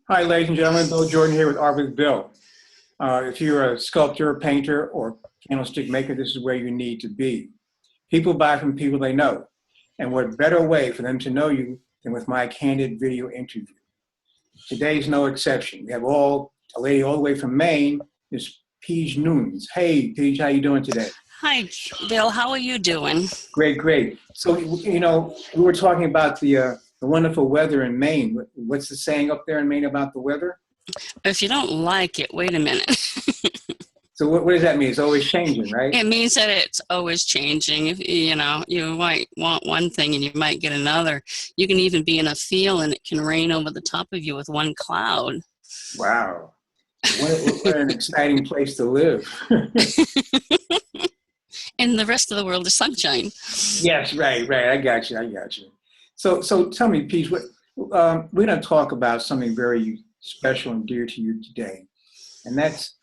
Hi, ladies and gentlemen. Bill Jordan here with Art with Bill. If you're a sculptor, painter, or candlestick maker, this is where you need to be. People buy from people they know. And what better way for them to know you than with my candid video interview? Today's no exception. We have a lady all the way from Maine, Miss Pejj Nunes. Hey, Pejj, how you doing today? Hi, Bill. How are you doing? Great, great. So, you know, we were talking about the wonderful weather in Maine. What's the saying up there in Maine about the weather? If you don't like it, wait a minute. So what does that mean? It's always changing, right? It means that it's always changing. If you might want one thing and you might get another. You can even be in a field and it can rain over the top of you with one cloud. Wow. What an exciting place to live. And the rest of the world is sunshine. Yes, right. I got you. So tell me, Pete, we're going to talk about something very special and dear to you today, and that's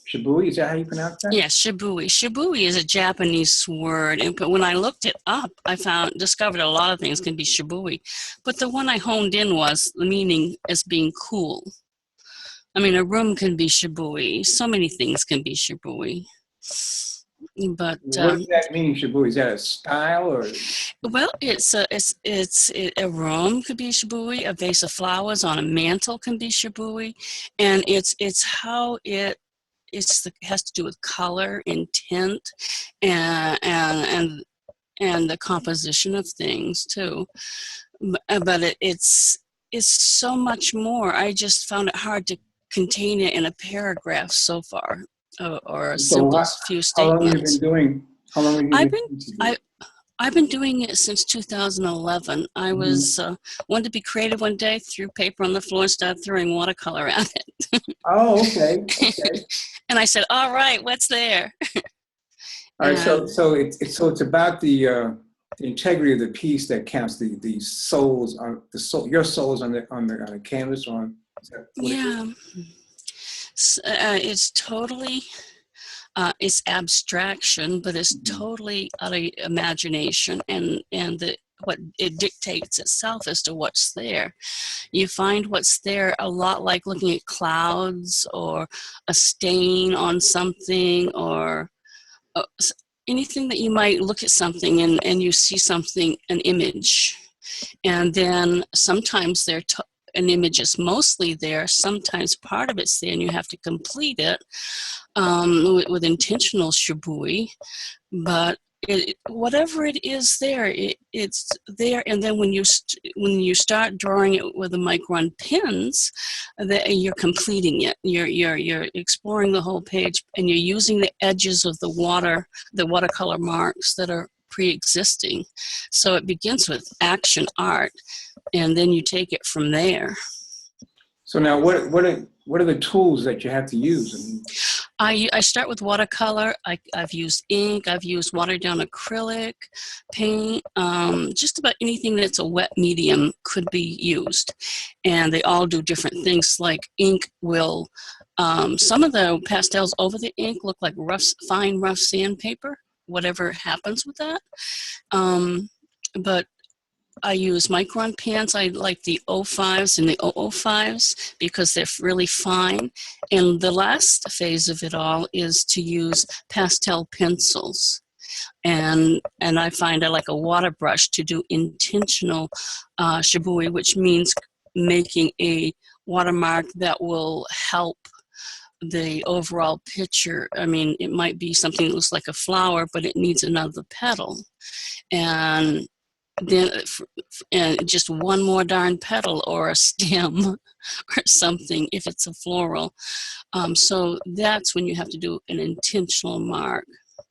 shibui. Is that how you pronounce that? Yes, shibui. Shibui is a Japanese word, but when I looked it up, I discovered a lot of things can be shibui, but the one I honed in was the meaning as being cool. I mean, a room can be shibui. So many things can be shibui. But what does that mean, shibui? Is that a style or? Well, it's a room could be shibui. A vase of flowers on a mantle can be shibui, and it's how it has to do with color and tint, and the composition of things too. But it's so much more. I just found it hard to contain it in a paragraph so far. Or a simple few statements. How long have you been doing? I've been doing it since 2011. I was wanted to be creative one day, threw paper on the floor and started throwing watercolor at it. Oh, okay. And I said, "All right, what's there?" All right. So it's about the integrity of the piece that counts. The souls on the soul. Your soul is on the canvas. Yeah. It's totally, it's abstraction, but it's totally out of imagination, and what it dictates itself as to what's there. You find what's there a lot like looking at clouds or a stain on something or anything that you might look at something and you see something, an image, and then sometimes an image is mostly there, sometimes part of it's there, and you have to complete it with intentional shibui. But whatever it is there, it's there. And then when you start drawing it with the micron pens, you're completing it. You're exploring the whole page, and you're using the edges of the watercolor marks that are pre-existing. So it begins with action art, and then you take it from there. So now, what are the tools that you have to use? I start with watercolor. I've used ink. I've used watered down acrylic paint. Just about anything that's a wet medium could be used, and they all do different things. Like ink will, some of the pastels over the ink look like fine rough sandpaper. Whatever happens with that, but I use micron pens. I like the 05s and the 005s because they're really fine. And the last phase of it all is to use pastel pencils. And I find I like a water brush to do intentional shibui, which means making a watermark that will help the overall picture. I mean, it might be something that looks like a flower, but it needs another petal. And then just one more darn petal or a stem or something if it's a floral. So that's when you have to do an intentional mark.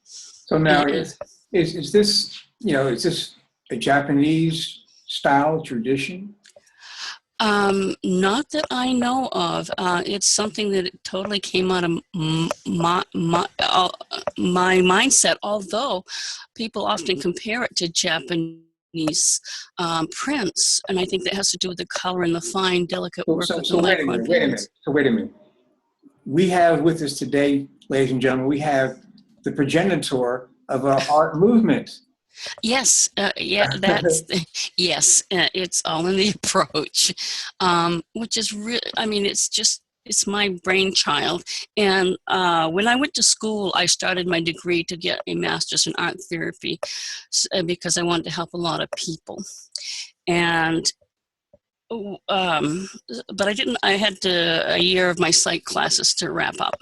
So now is this, is this a Japanese style tradition? Not that I know of. It's something that totally came out of my mindset, although people often compare it to Japanese prints, and I think that has to do with the color and the fine, delicate work of the micron pens. Wait a minute. We have with us today, ladies and gentlemen, we have the progenitor of our art movement. Yes, yeah, yes, it's all in the approach, which is really, I mean, it's my brainchild. And when I went to school, I started my degree to get a master's in art therapy because I wanted to help a lot of people. And but I had a year of my psych classes to wrap up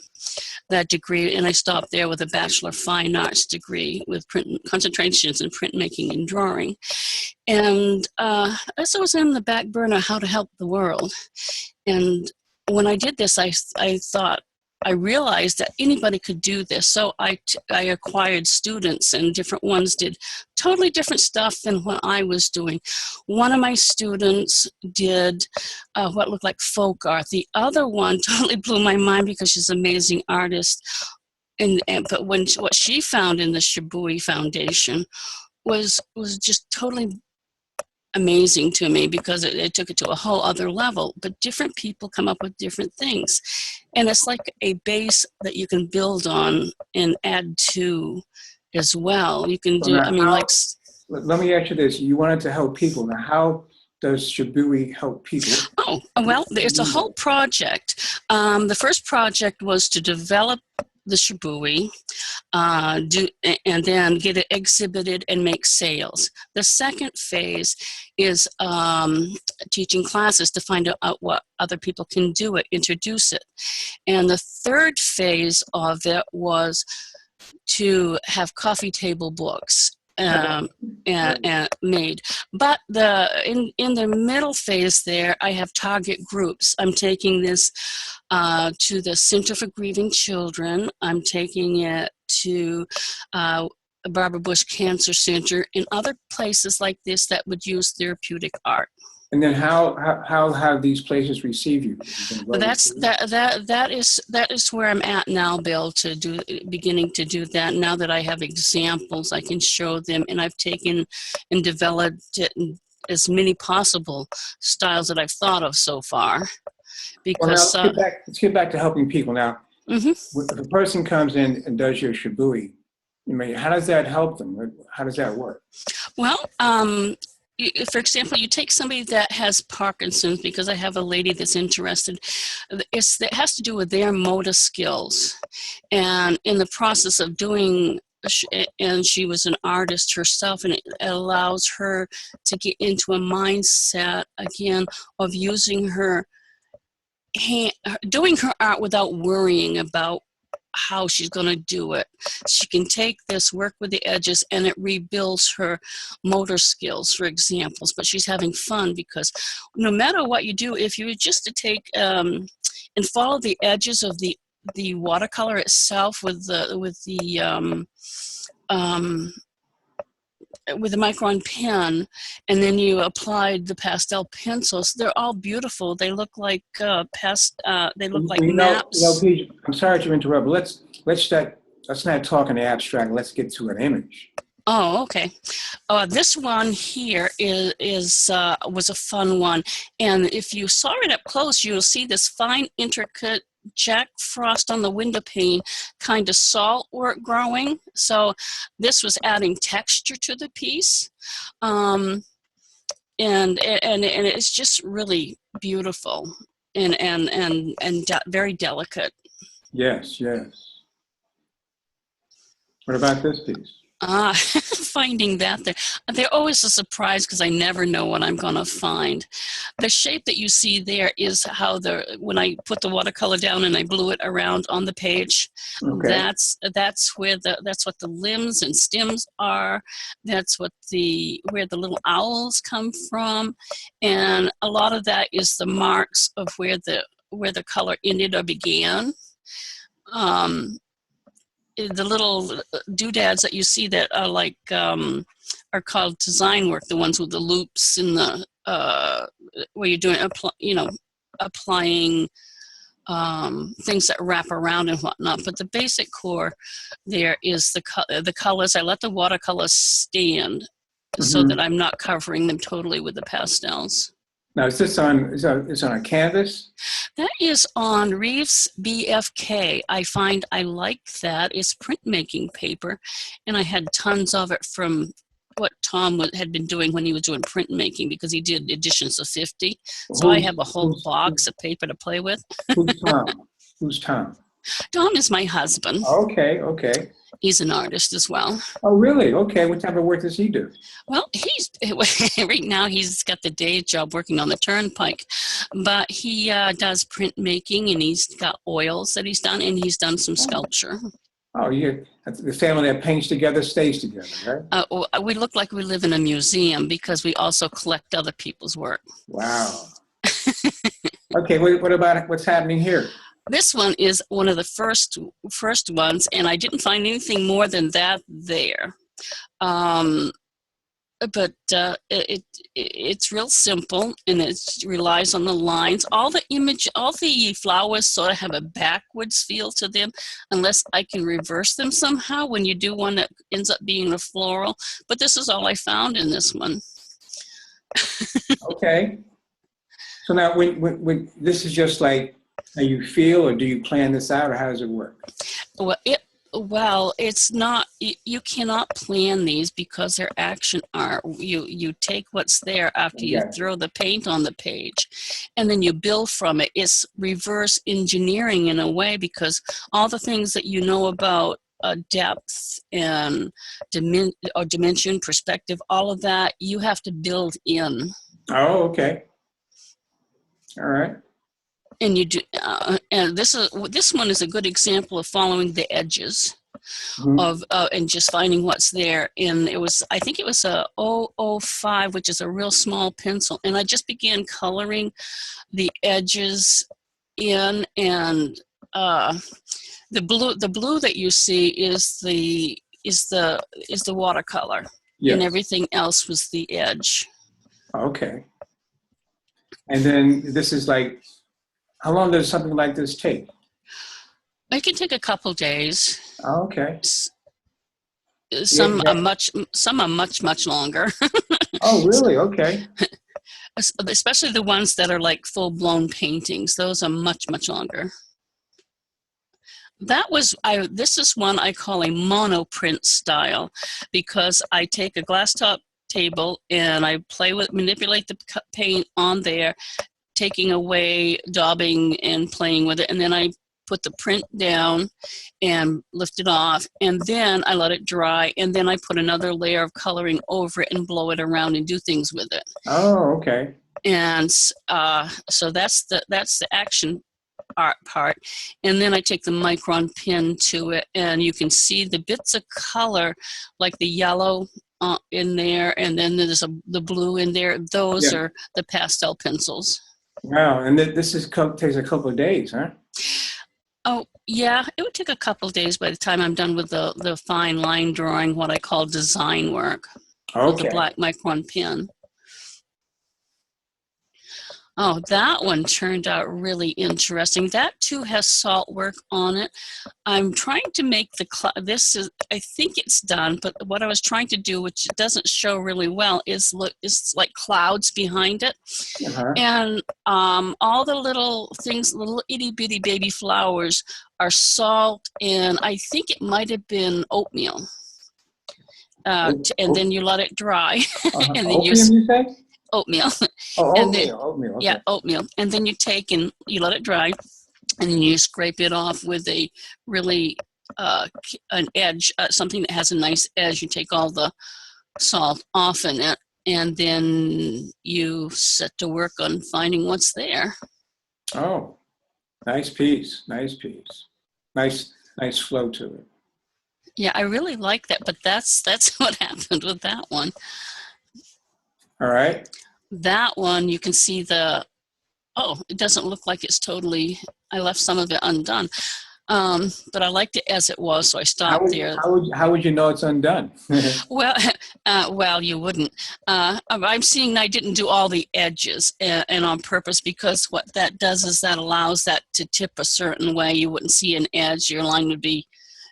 that degree, and I stopped there with a Bachelor of Fine Arts degree with concentrations in printmaking and drawing. And as I was in the back burner, how to help the world. And when I did this, I realized that anybody could do this. So I acquired students, and different ones did totally different stuff than what I was doing. One of my students did what looked like folk art. The other one totally blew my mind because she's an amazing artist. But what she found in the Shibui Foundation was just totally amazing to me, because it took it to a whole other level. But different people come up with different things, and it's like a base that you can build on and add to as well. You can do, I mean, let me ask you this. You wanted to help people. Now, how does Shibui help people? Oh, well, it's a whole project. The first project was to develop the Shibui, and then get it exhibited and make sales. The second phase is teaching classes to find out what other people can do it, introduce it. And the third phase of it was to have coffee table books and made. But in the middle phase there, I have target groups. I'm taking this to the Center for Grieving Children. I'm taking it to Barbara Bush Cancer Center and other places like this that would use therapeutic art. And then how have these places received you? That is where I'm at now, Bill, beginning to do that. Now that I have examples, I can show them, and I've taken and developed it in as many possible styles that I've thought of so far. Because well, now, let's get back to helping people now. Mm-hmm. If a person comes in and does your Shibui, I mean, how does that help them? How does that work? Well, for example, you take somebody that has Parkinson's, because I have a lady that's interested. It has to do with their motor skills. And in the process of doing, and she was an artist herself, and it allows her to get into a mindset, again, of using her hand, doing her art without worrying about how she's going to do it. She can take this, work with the edges, and it rebuilds her motor skills, for examples. But she's having fun, because no matter what you do, if you were just to take and follow the edges of the watercolor itself with the micron pen, and then you applied the pastel pencils, they're all beautiful. They look like they look like maps. Pejj, I'm sorry to interrupt, but let's not talk in the abstract. Let's get to an image. Oh, okay. This one here was a fun one, and if you saw it up close, you'll see this fine, intricate Jack Frost on the window pane, kind of salt work growing. So this was adding texture to the piece, and it's just really beautiful and very delicate. Yes, yes. What about this piece? Finding that they're always a surprise, because I never know what I'm going to find. The shape that you see there is how when I put the watercolor down and I blew it around on the page. Okay. That's what the limbs and stems are. That's where the little owls come from, and a lot of that is the marks of where the color ended or began. The little doodads that you see that are like are called design work, the ones with the loops in the where you're doing applying things that wrap around and whatnot. But the basic core there is the colors. I let the watercolors stand so that I'm not covering them totally with the pastels. Now, is this on a canvas? That is on Reeves BFK. I find I like that. It's printmaking paper, and I had tons of it from what Tom had been doing when he was doing printmaking, because he did editions of 50. So I Who's, have a whole box of paper to play with. who's Tom? Who's Tom? Tom is my husband. Okay, okay. He's an artist as well. Oh, really? Okay. What type of work does he do? Well, he's right now he's got the day job working on the turnpike, but he does printmaking, and he's got oils that he's done, and he's done some sculpture. Oh, the family that paints together stays together, right? We look like we live in a museum because we also collect other people's work. Wow. Okay, what about what's happening here? This one is one of the first ones, and I didn't find anything more than that there. But it's real simple, and it relies on the lines. All the flowers sort of have a backwards feel to them, unless I can reverse them somehow when you do one that ends up being a floral. But this is all I found in this one. Okay. So now, when this is just like how you feel, or do you plan this out, or how does it work? Well, it's not, you cannot plan these because they're action art. You take what's there after you throw the paint on the page, and then you build from it. It's reverse engineering in a way, because all the things that you know about depth and dimension, perspective, all of that, you have to build in. Oh, okay. All right. And you do, and this one is a good example of following the edges of and just finding what's there. And I think it was a 005, which is a real small pencil, and I just began coloring the edges in, and the blue that you see is the watercolor, and everything else was the edge. Okay. And then this is like, how long does something like this take? It can take a couple days. Oh, okay. Some are much longer. Oh, really? Okay. Especially the ones that are like full-blown paintings. Those are much longer. This is one I call a monoprint style, because I take a glass top table and I manipulate the paint on there, taking away, daubing, and playing with it. And then I put the print down and lift it off. And then I let it dry. And then I put another layer of coloring over it and blow it around and do things with it. Oh, okay. And so that's the action art part. And then I take the micron pen to it, and you can see the bits of color, like the yellow in there, and then there's the blue in there. Those are the pastel pencils. Wow, and this takes a couple of days, huh? Oh, yeah, it would take a couple of days by the time I'm done with the fine line drawing, what I call design work, with the black micron pen. Oh, that one turned out really interesting. That too has salt work on it. I'm trying to make I think it's done, but what I was trying to do, which doesn't show really well, is like clouds behind it. And all the little things, little itty bitty baby flowers are salt, and I think it might have been oatmeal. And then you let it dry. And then oatmeal, you say? Oatmeal. Oh, oatmeal. Okay. Yeah, oatmeal. And then you take and you let it dry, and then you scrape it off with a really an edge, something that has a nice edge. You take all the salt off in it, and then you set to work on finding what's there. Oh, nice piece. Nice flow to it. Yeah, I really like that, but that's what happened with that one. All right. That one, you can see it doesn't look like it's totally, I left some of it undone. But I liked it as it was, so I stopped there. How would you know it's undone? Well, you wouldn't. I'm seeing I didn't do all the edges and on purpose, because what that does is that allows that to tip a certain way. You wouldn't see an edge. Your line would be,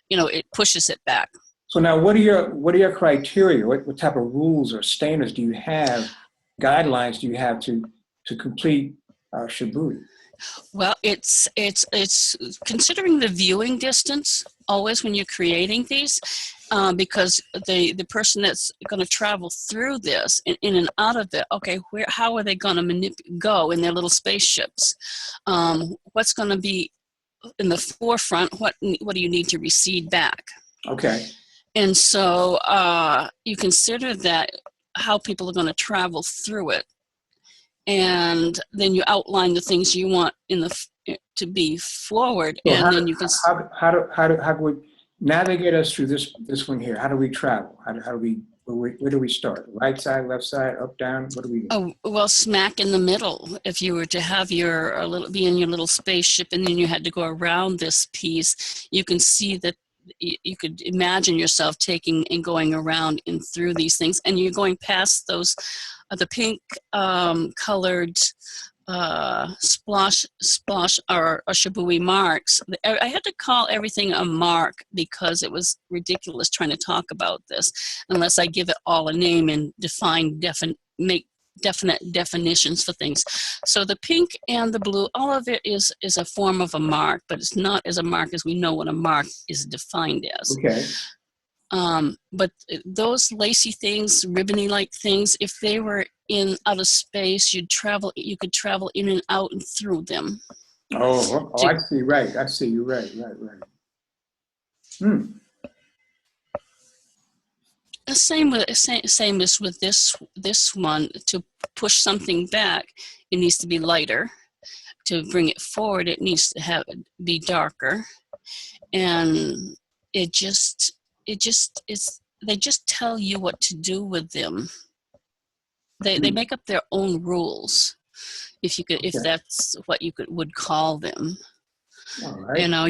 it pushes it back. So now, what are your criteria? What type of rules or standards do you have, guidelines do you have to complete Shibui? Well, it's considering the viewing distance always when you're creating these, because the person that's going to travel through this in and out of it. Okay, how are they going to go in their little spaceships? What's going to be in the forefront? What do you need to recede back? Okay. And so you consider that how people are going to travel through it. And then you outline the things you want to be forward, So and then you can. how do we navigate us through this one here? How do we travel? Where do we start? Right side, left side, up, down? What do we do? Oh, well, smack in the middle. If you were to have be in your little spaceship, and then you had to go around this piece, you can see that you could imagine yourself taking and going around and through these things, and you're going past those. The pink colored splosh or Shibui marks. I had to call everything a mark because it was ridiculous trying to talk about this unless I give it all a name and make definite definitions for things. So the pink and the blue, all of it is a form of a mark, but it's not as a mark as we know what a mark is defined as. Okay. But those lacy things, ribbony-like things, if they were in outer space, you could travel in and out and through them. Oh, I see. Right. I see you. Right. The same as with this one. To push something back, it needs to be lighter. To bring it forward, it needs to be darker, and they just tell you what to do with them. They make up their own rules, if that's what you would call them. All right. You know,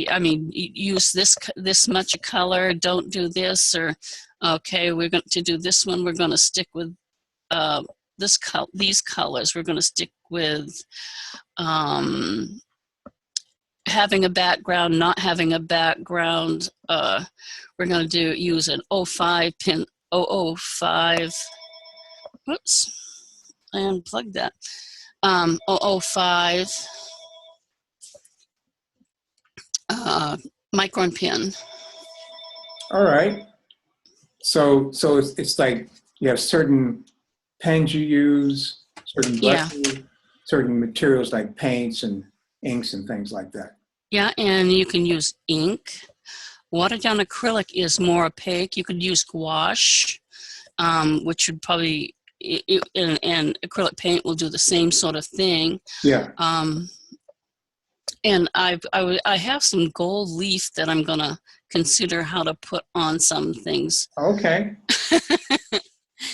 I mean, use this much color. Don't do this, or okay, we're going to do this one. We're going to stick with these colors. We're going to stick with having a background, not having a background. We're going to use an 05 pin, 005. Whoops, I unplugged that. 005 micron pin. All right. So it's like you have certain pens you use, certain brushes, certain materials like paints and inks and things like that. Yeah, and you can use ink. Watered down acrylic is more opaque. You could use gouache, which would probably, and acrylic paint will do the same sort of thing. Yeah. And I have some gold leaf that I'm gonna consider how to put on some things. Okay.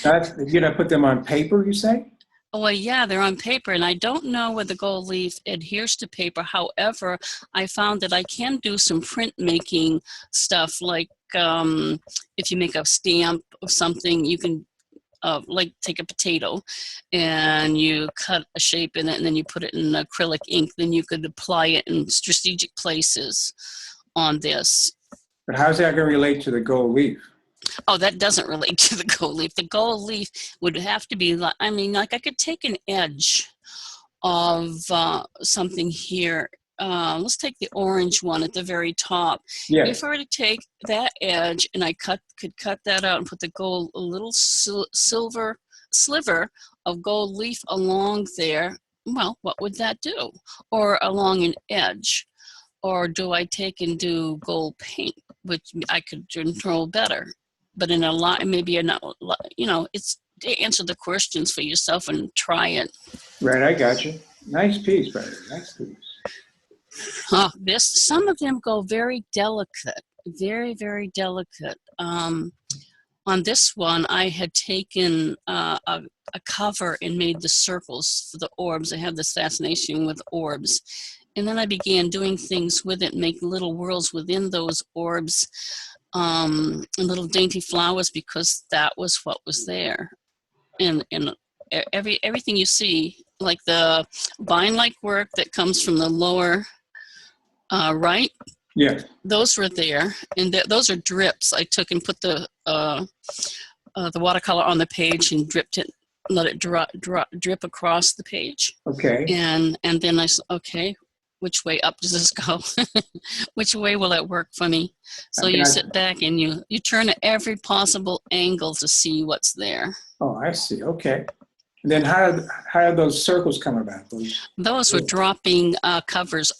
You're gonna put them on paper, you say? Well, yeah, they're on paper, and I don't know whether gold leaf adheres to paper. However, I found that I can do some printmaking stuff, like if you make a stamp of something, you can like take a potato and you cut a shape in it, and then you put it in acrylic ink. Then you could apply it in strategic places on this. But how's that going to relate to the gold leaf? Oh, that doesn't relate to the gold leaf. The gold leaf would have to be like, I mean, like I could take an edge of something here. Let's take the orange one at the very top. Yeah. If I were to take that edge and I could cut that out and put the gold, a little silver sliver of gold leaf along there, well, what would that do? Or along an edge? Or do I take and do gold paint, which I could control better? But in a lot, maybe it's to answer the questions for yourself and try it. Right, I got you. Nice piece, brother. Nice piece. Some of them go very delicate, very, very delicate. On this one, I had taken a cover and made the circles for the orbs. I have this fascination with orbs. And then I began doing things with it, make little worlds within those orbs, and little dainty flowers, because that was what was there. And everything you see, like the vine-like work that comes from the lower right, yeah, those were there, and those are drips. I took and put the watercolor on the page and dripped it let it drip across the page. Okay. And then I said, okay, which way up does this go? Which way will it work for me? So you sit back and you turn at every possible angle to see what's there. Oh, I see. Okay. And then how did those circles come about? Those were dropping covers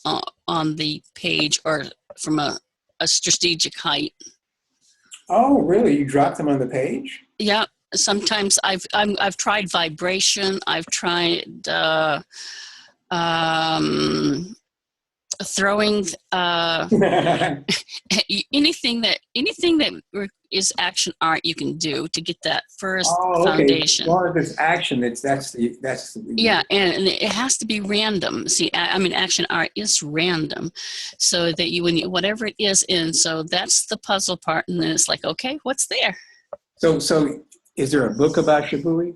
on the page or from a strategic height. Oh, really? You dropped them on the page? Yeah. Sometimes I've tried vibration. I've tried throwing anything that is action art you can do to get that first foundation. As long as there's action, that's the yeah, and it has to be random. See, I mean, action art is random, so that whatever it is in. So that's the puzzle part, and then it's like, okay, what's there? So is there a book about Shibui?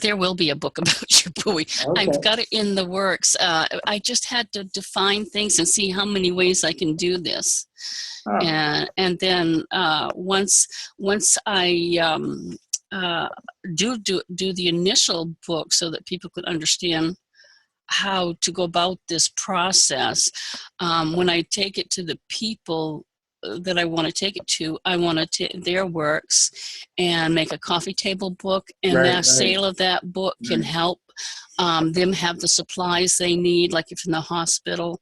There will be a book about Shibui. Okay. I've got it in the works. I just had to define things and see how many ways I can do this. Oh. And then once I do the initial book so that people could understand how to go about this process, when I take it to the people that I want to take it to, I want to take their works and make a coffee table book, and mass sale of that book can help them have the supplies they need, like if in the hospital.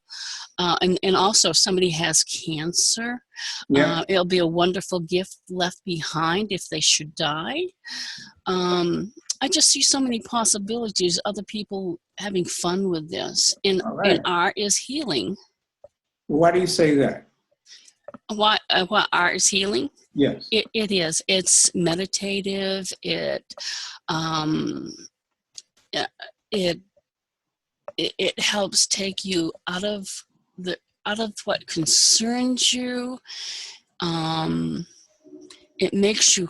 And also if somebody has cancer, it'll be a wonderful gift left behind if they should die. I just see so many possibilities, other people having fun with this. And art is healing. Why do you say that? What art is healing? Yes, it is. It's meditative. It helps take you out of what concerns you. It makes you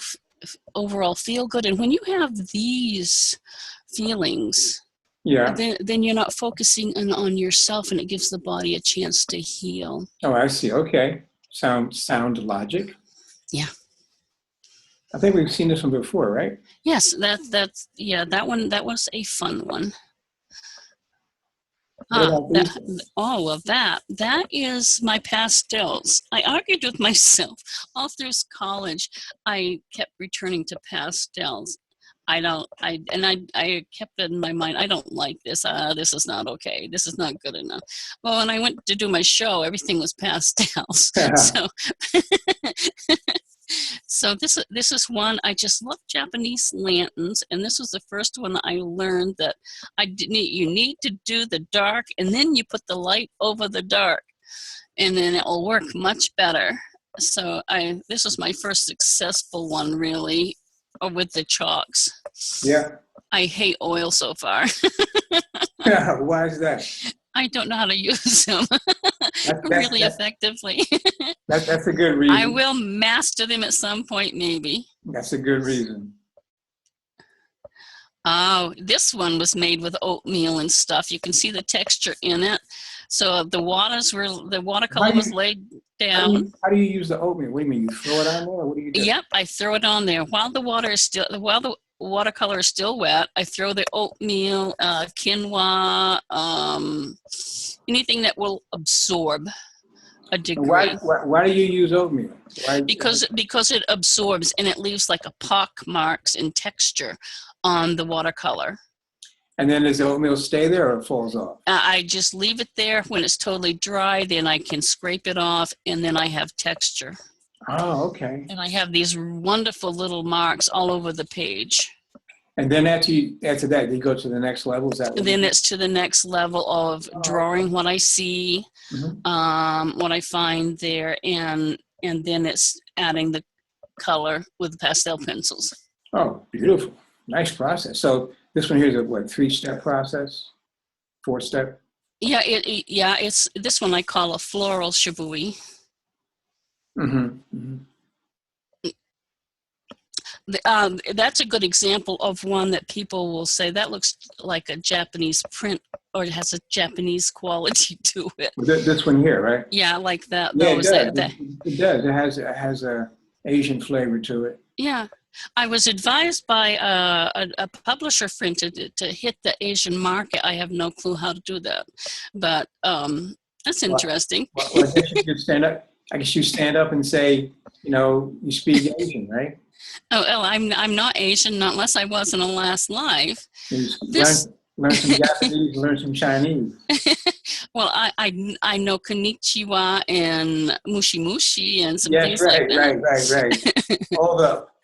overall feel good, and when you have these feelings, then you're not focusing on yourself, and it gives the body a chance to heal. Oh, I see. Okay. Sound logic. Yeah. I think we've seen this one before, right? Yes, that was a fun one. That is my pastels. I argued with myself all through college. I kept returning to pastels. I kept it in my mind, I don't like this. This is not okay. This is not good enough. Well, when I went to do my show, everything was pastels. So this is one. I just love Japanese lanterns, and this was the first one I learned that you need to do the dark, and then you put the light over the dark, and then it will work much better. So this was my first successful one, really. With the chalks. Yeah. I hate oil so far. Yeah, why is that? I don't know how to use them really effectively. That's a good reason. I will master them at some point, maybe. That's a good reason. Oh, this one was made with oatmeal and stuff. You can see the texture in it. So the watercolor was laid down. How do you use the oatmeal? What do you mean? You throw it on there, or what do you do? Yep, I throw it on there while the watercolor is still wet. I throw the oatmeal, quinoa, anything that will absorb a degree. Why do you use oatmeal? Because it absorbs, and it leaves like a pock marks in texture on the watercolor. And then does the oatmeal stay there, or it falls off? I just leave it there. When it's totally dry, then I can scrape it off, and then I have texture. Oh, okay. And I have these wonderful little marks all over the page. And then after that, you go to the next level? Is that then it's to the next level of drawing what I see, what I find there, and then it's adding the color with pastel pencils. Oh, beautiful. Nice process. So this one here is a 3-step process? 4-step? Yeah, it's this one I call a floral shibui. That's a good example of one that people will say that looks like a Japanese print, or it has a Japanese quality to it. This one here, right? Yeah, like that. Yeah, it does. It has a Asian flavor to it. Yeah. I was advised by a publisher friend to hit the Asian market. I have no clue how to do that, but that's interesting. Well, I guess you could stand up. I guess you stand up and say, you know, you speak Asian, right? Oh, I'm not Asian, not unless I was in a last life. You This, learn some Japanese, learn some Chinese. well, I know konnichiwa and mushi mushi and some Yes, things right, like that. right.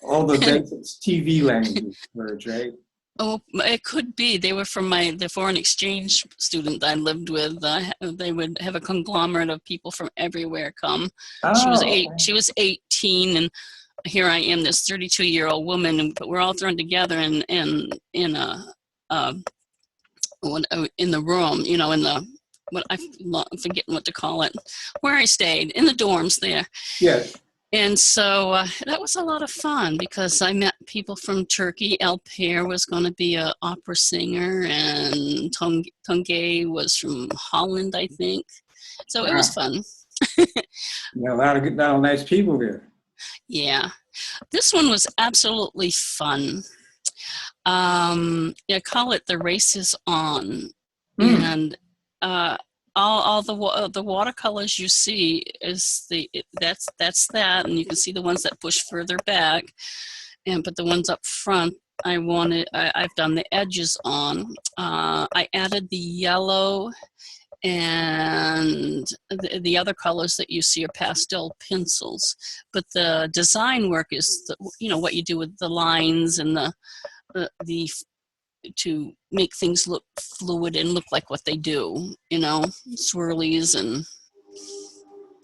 All the basics, TV language words, right? Oh, it could be. They were from the foreign exchange student I lived with. They would have a conglomerate of people from everywhere come. Oh, She was 18, and here I am, this 32-year-old woman, but we're all thrown together in the room, you know, in the I'm forgetting what to call it, where I stayed in the dorms there. yes. And so that was a lot of fun because I met people from Turkey. El Pear was going to be an opera singer, and Tungay was from Holland, I think. So it was fun. A lot of nice people there. Yeah. This one was absolutely fun. I call it The Race is On. And all the watercolors you see is that's that, and you can see the ones that push further back, but the ones up front I've done the edges on. I added the yellow, and the other colors that you see are pastel pencils, but the design work is what you do with the lines and the to make things look fluid and look like what they do, swirlies and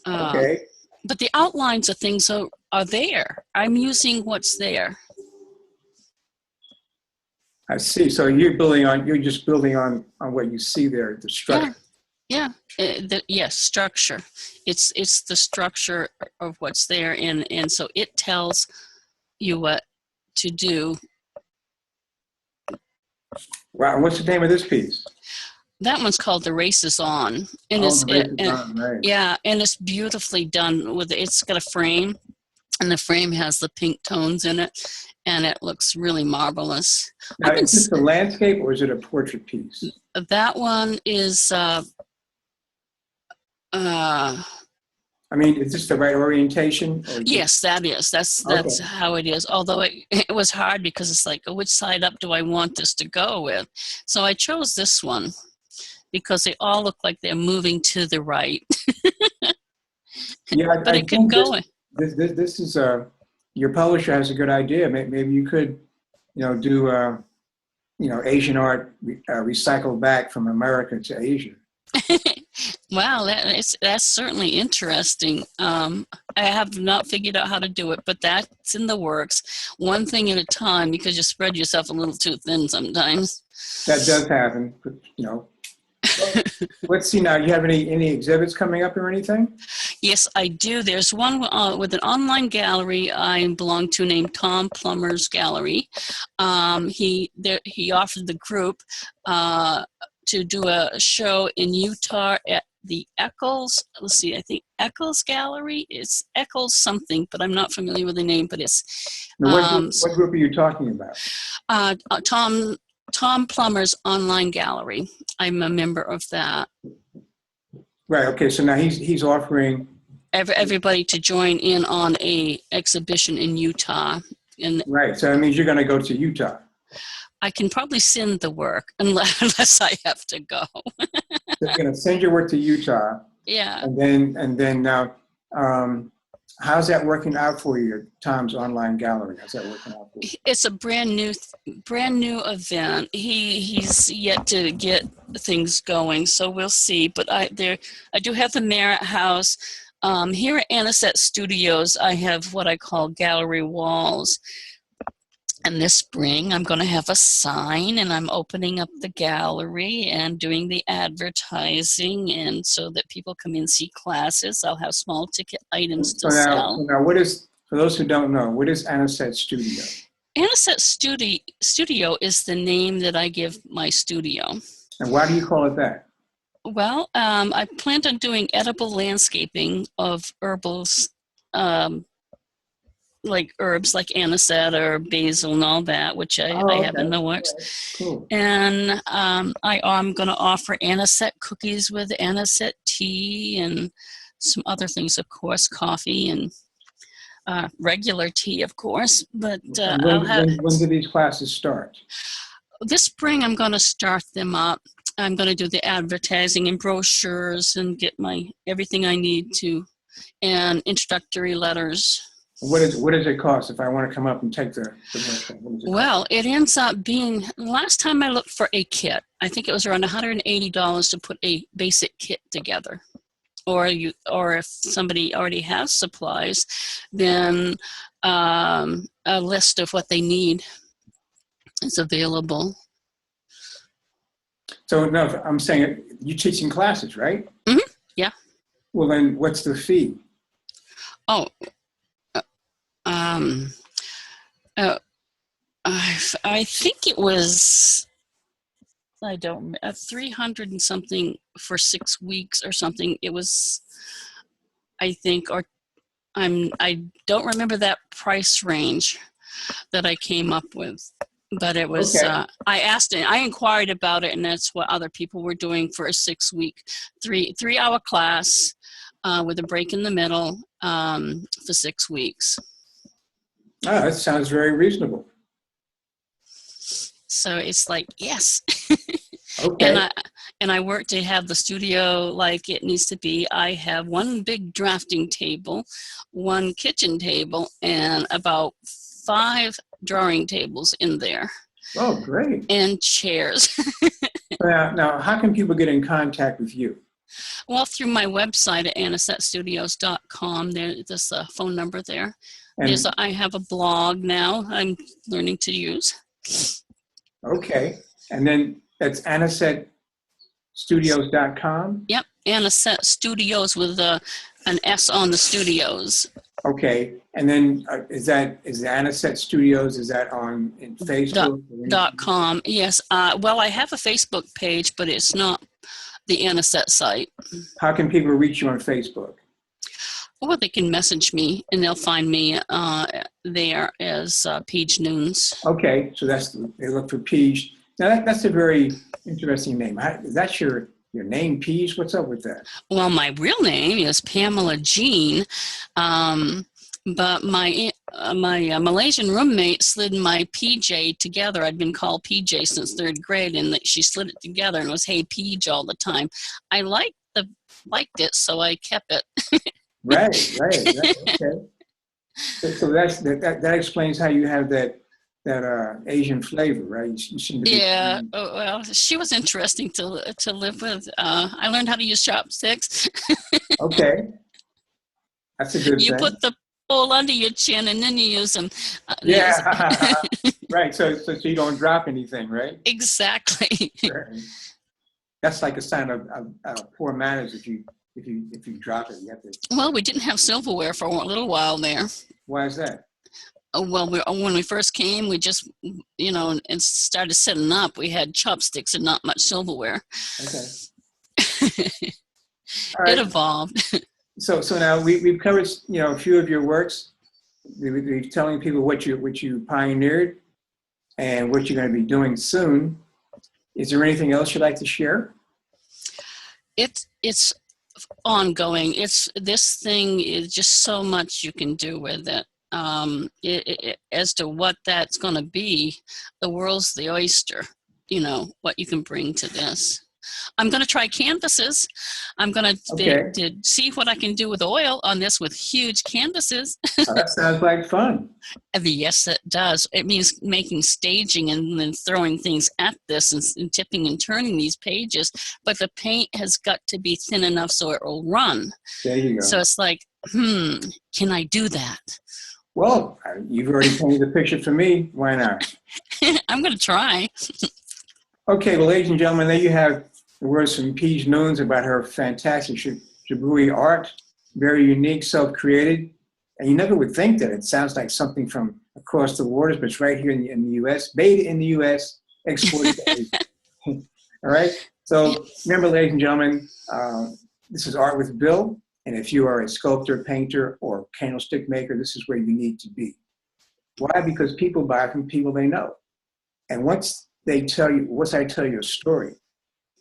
Okay. but the outlines of things are there. I'm using what's there. I see. So you're just building on what you see there, the structure. Yeah. Yes, structure. It's the structure of what's there, and so it tells you what to do. Wow. And what's the name of this piece? That one's called The Race is On. And right. Yeah, and it's beautifully done it's got a frame, and the frame has the pink tones in it, and it looks really marvelous. Now, is this a landscape or is it a portrait piece? That one is I mean, is this the right orientation? Yes, that is. That's okay. how it is. Although it was hard because it's like, which side up do I want this to go with? So I chose this one because they all look like they're moving to the right. Yeah, but it could go. This is your publisher has a good idea. Maybe you could, do Asian art recycled back from America to Asia. Wow, that's certainly interesting. I have not figured out how to do it, but that's in the works. One thing at a time, because you spread yourself a little too thin sometimes. That does happen, but, Let's see now. You have any exhibits coming up or anything? Yes, I do. There's one with an online gallery I belong to named Tom Plummer's Gallery. He offered the group to do a show in Utah at the Eccles. Let's see, I think Eccles Gallery. It's Eccles something, but I'm not familiar with the name. But it's what group are you talking about? Tom Plummer's online gallery. I'm a member of that. Right. Okay. So now he's offering everybody to join in on a exhibition in Utah. Right. So that means you're going to go to Utah. I can probably send the work unless I have to go. So you're going to send your work to Utah. Yeah. And then now, how's that working out for you, Tom's online gallery? How's that working out for you? It's a brand new event. He's yet to get things going, so we'll see. But I do have the Merritt House. Here at Anisette Studios, I have what I call gallery walls. And this spring, I'm going to have a sign, and I'm opening up the gallery and doing the advertising, and so that people come in and see classes. I'll have small ticket items to sell. So now, for those who don't know, what is Anisette Studio? Anisette Studio is the name that I give my studio. And why do you call it that? Well, I planned on doing edible landscaping of herbals, like herbs like anisette or basil and all that, which I have in the works. Cool. And I'm going to offer anisette cookies with anisette tea and some other things, of course, coffee and regular tea, of course. But when do these classes start? This spring, I'm going to start them up. I'm going to do the advertising and brochures and get everything I need to, and introductory letters. What does it cost if I want to come up and take the workshop? Well, it ends up being, last time I looked for a kit, I think it was around $180 to put a basic kit together. Or if somebody already has supplies, then a list of what they need is available. So no, I'm saying you're teaching classes, right? Mm-hmm. Yeah. Well, then what's the fee? Oh, I think it was, 300 and something for 6 weeks or something. It was, I think, I don't remember that price range that I came up with, but it was, okay. I inquired about it, and that's what other people were doing for a 6-week, 3-hour class with a break in the middle for 6 weeks. Oh, that sounds very reasonable. So it's like, yes. Okay. And I work to have the studio like it needs to be. I have one big drafting table, one kitchen table, and about 5 drawing tables in there. Oh, great. And chairs. Now, how can people get in contact with you? Well, through my website at anisettestudios.com. There's a phone number there. I have a blog now I'm learning to use. Okay. And then that's anisettestudios.com? Yep. Anisette Studios with an S on the studios. Okay. And then is the Anisette Studios, is that on Facebook? .com. Yes. Well, I have a Facebook page, but it's not the Anisette site. How can people reach you on Facebook? Or they can message me, and they'll find me there as Pejj Nunes. Okay, so they look for Pejj. Now that's a very interesting name. Is that your name, Pejj? What's up with that? Well, my real name is Pamela Jean, but my Malaysian roommate slid my PJ together. I'd been called PJ since 3rd grade, and she slid it together and was "Hey Pejj" all the time. I liked it, so I kept it. Right. Okay. So that explains how you have that Asian flavor, right? You seem to be. Yeah. Oh, well, she was interesting to live with. I learned how to use chopsticks. Okay. That's a good thing. You put the bowl under your chin and then you use them. Yeah. Right. So you don't drop anything, right? Exactly. Right. That's like a sign of poor manners if you drop it. You have to. Well, we didn't have silverware for a little while there. Why is that? Well, when we first came, we just, and started setting up. We had chopsticks and not much silverware. Okay. All right. It evolved. So now we've covered a few of your works. We're telling people what you pioneered and what you're going to be doing soon. Is there anything else you'd like to share? It's ongoing. This thing is just so much you can do with it. As to what that's going to be, the world's the oyster. What you can bring to this. I'm going to try canvases. I'm going to see what I can do with oil on this with huge canvases. Oh, that sounds like fun. Yes, it does. It means making staging and then throwing things at this and tipping and turning these pages. But the paint has got to be thin enough so it will run. There you go. So it's like, can I do that? Well, you've already painted the picture for me. Why not? I'm going to try. Okay, well, ladies and gentlemen, there you have the words from Pejj Nunes about her fantastic Shibui art, very unique, self-created. And you never would think that it sounds like something from across the waters, but it's right here in the U.S., made in the U.S., exported to Asia. All right? So remember, ladies and gentlemen, this is Art with Bill. And if you are a sculptor, painter, or candlestick maker, this is where you need to be. Why? Because people buy from people they know. And once I tell you a story,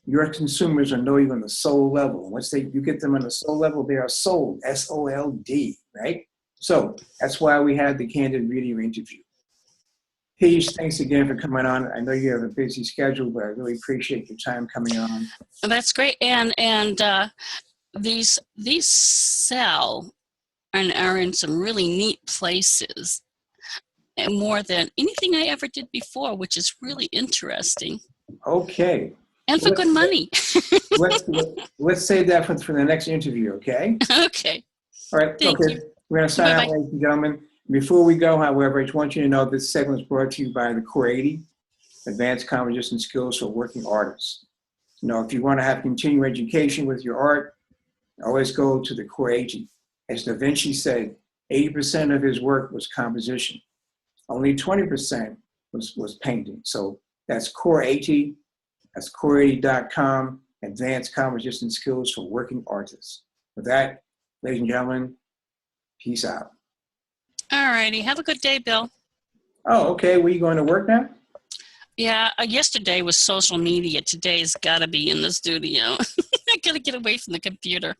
your consumers are know you on the soul level. Once you get them on the soul level, they are sold, S-O-L-D, right? So that's why we had the Candid Reader interview. Pejj, thanks again for coming on. I know you have a busy schedule, but I really appreciate your time coming on. That's great. And these sell and are in some really neat places, and more than anything I ever did before, which is really interesting. Okay. And for good money. let's save that for the next interview, okay? Okay. All right. Thank okay. you. We're going to sign Bye-bye. out, ladies and gentlemen. Before we go, however, I just want you to know this segment is brought to you by the Core 80, Advanced Composition Skills for Working Artists. You know, if you want to have continuing education with your art, always go to the Core 80. As Da Vinci said, 80% of his work was composition. Only 20% was painting. So that's Core 80. That's core80.com, Advanced Composition Skills for Working Artists. With that, ladies and gentlemen, peace out. All righty. Have a good day, Bill. Oh, okay. Were you going to work now? Yeah, yesterday was social media. Today's got to be in the studio. I got to get away from the computer.